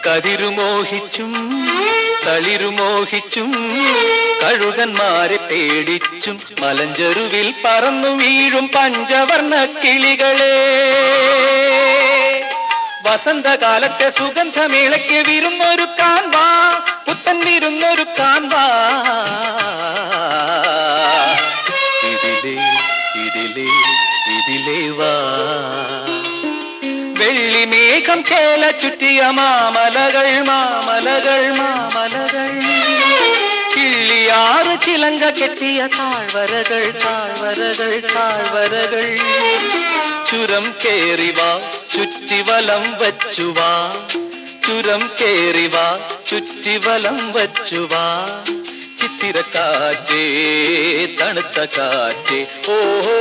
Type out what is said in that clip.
കതിരുമോഹിച്ചും തളിരുമോഹിച്ചും കഴുകന്മാരെ പേടിച്ചും മലഞ്ചെരുവിൽ പറന്നു വീഴും പഞ്ചവർണ്ണ കിളികളെ വസന്തകാലത്തെ സുഗന്ധമേളയ്ക്ക് വിരുന്നൊരുക്കാൻ വാ പുത്തൻ വിരുന്നൊരുക്കാൻ വാ ഇതിലേ ഇതിലേ ഇതിലേ വാ വെള്ളിമേഘം ചേല ചുറ്റിയ മാമലകൾ മാമലകൾ മാമലകൾ കിള്ളിയാറ് ചിലങ്ക കെട്ടിയ താഴ്വരകൾ താഴ്വരകൾ താഴ്വരകൾ ചുരം കേറിവാ ചുറ്റിവലം വച്ചുവാ ചുരം കേറിവാ ചുറ്റിവലം വച്ചുവാ ചിത്തിരക്കാറ്റേ തണുത്ത കാറ്റേ ഓഹോ